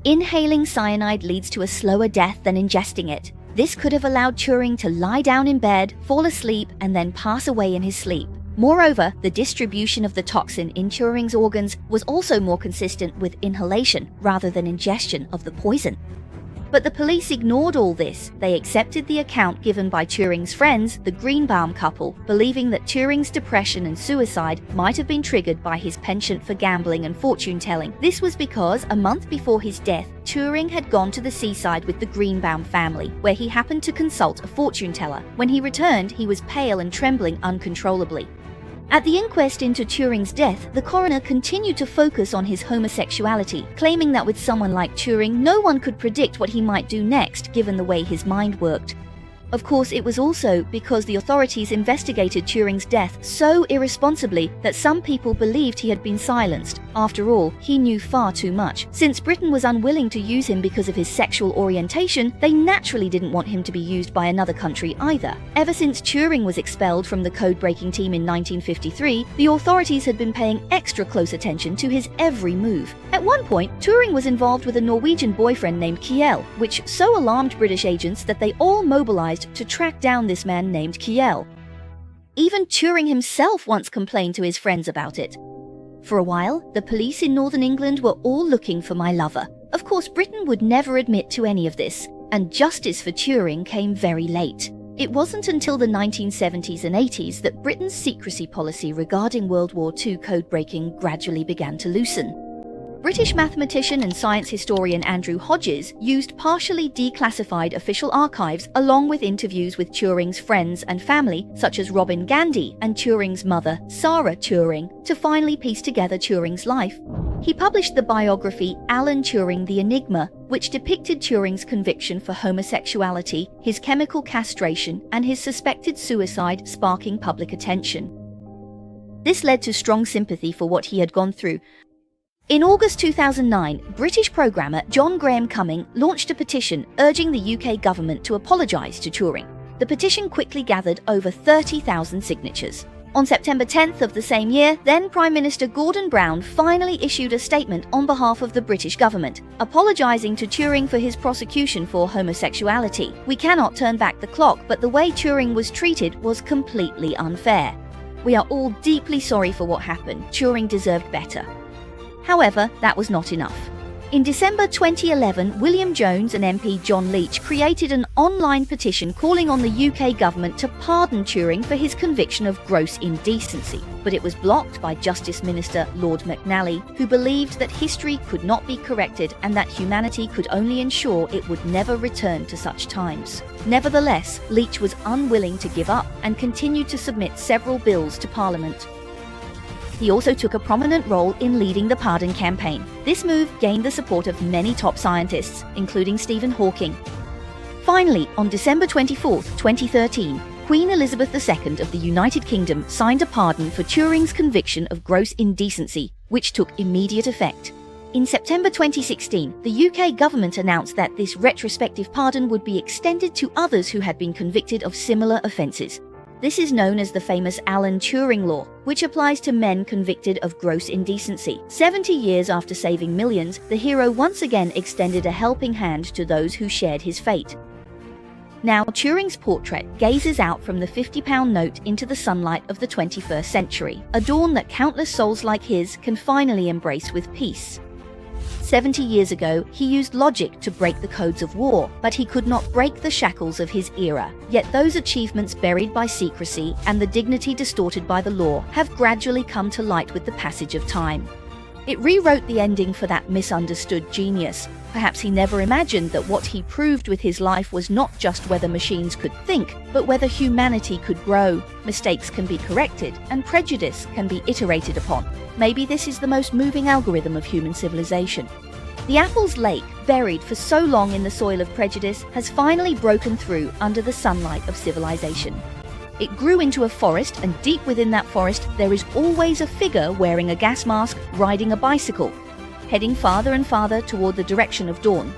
Inhaling cyanide leads to a slower death than ingesting it. This could have allowed Turing to lie down in bed, fall asleep, and then pass away in his sleep. Moreover, the distribution of the toxin in Turing's organs was also more consistent with inhalation rather than ingestion of the poison. But the police ignored all this. They accepted the account given by Turing's friends, the Greenbaum couple, believing that Turing's depression and suicide might have been triggered by his penchant for gambling and fortune-telling. This was because a month before his death, Turing had gone to the seaside with the Greenbaum family, where he happened to consult a fortune-teller. When he returned, he was pale and trembling uncontrollably. At the inquest into Turing's death, the coroner continued to focus on his homosexuality, claiming that with someone like Turing, no one could predict what he might do next given the way his mind worked. Of course, it was also because the authorities investigated Turing's death so irresponsibly that some people believed he had been silenced. After all, he knew far too much. Since Britain was unwilling to use him because of his sexual orientation, they naturally didn't want him to be used by another country either. Ever since Turing was expelled from the code-breaking team in 1953, the authorities had been paying extra close attention to his every move. At one point, Turing was involved with a Norwegian boyfriend named Kiel, which so alarmed British agents that they all mobilized to track down this man named Kiel. Even Turing himself once complained to his friends about it. For a while, the police in northern England were all looking for my lover. Of course, Britain would never admit to any of this, and justice for Turing came very late. It wasn't until the 1970s and 80s that Britain's secrecy policy regarding World War II code-breaking gradually began to loosen. British mathematician and science historian Andrew Hodges used partially declassified official archives along with interviews with Turing's friends and family, such as Robin Gandy and Turing's mother, Sarah Turing, to finally piece together Turing's life. He published the biography Alan Turing: The Enigma, which depicted Turing's conviction for homosexuality, his chemical castration, and his suspected suicide, sparking public attention. This led to strong sympathy for what he had gone through. In August 2009, British programmer John Graham Cumming launched a petition urging the UK government to apologise to Turing. The petition quickly gathered over 30,000 signatures. On September 10th of the same year, then Prime Minister Gordon Brown finally issued a statement on behalf of the British government, apologising to Turing for his prosecution for homosexuality. "We cannot turn back the clock, but the way Turing was treated was completely unfair. We are all deeply sorry for what happened. Turing deserved better." However, that was not enough. In December 2011, William Jones and MP John Leach created an online petition calling on the UK government to pardon Turing for his conviction of gross indecency. But it was blocked by Justice Minister Lord McNally, who believed that history could not be corrected and that humanity could only ensure it would never return to such times. Nevertheless, Leach was unwilling to give up and continued to submit several bills to Parliament. He also took a prominent role in leading the pardon campaign. This move gained the support of many top scientists, including Stephen Hawking. Finally, on December 24, 2013, Queen Elizabeth II of the United Kingdom signed a pardon for Turing's conviction of gross indecency, which took immediate effect. In September 2016, the UK government announced that this retrospective pardon would be extended to others who had been convicted of similar offences. This is known as the famous Alan Turing law, which applies to men convicted of gross indecency. 70 years after saving millions, the hero once again extended a helping hand to those who shared his fate. Now, Turing's portrait gazes out from the £50 note into the sunlight of the 21st century, a dawn that countless souls like his can finally embrace with peace. 70 years ago, he used logic to break the codes of war, but he could not break the shackles of his era. Yet those achievements buried by secrecy and the dignity distorted by the law have gradually come to light with the passage of time. It rewrote the ending for that misunderstood genius. Perhaps he never imagined that what he proved with his life was not just whether machines could think, but whether humanity could grow. Mistakes can be corrected, and prejudice can be iterated upon. Maybe this is the most moving algorithm of human civilization. The Apple's lake, buried for so long in the soil of prejudice, has finally broken through under the sunlight of civilization. It grew into a forest, and deep within that forest, there is always a figure wearing a gas mask, riding a bicycle, heading farther and farther toward the direction of dawn.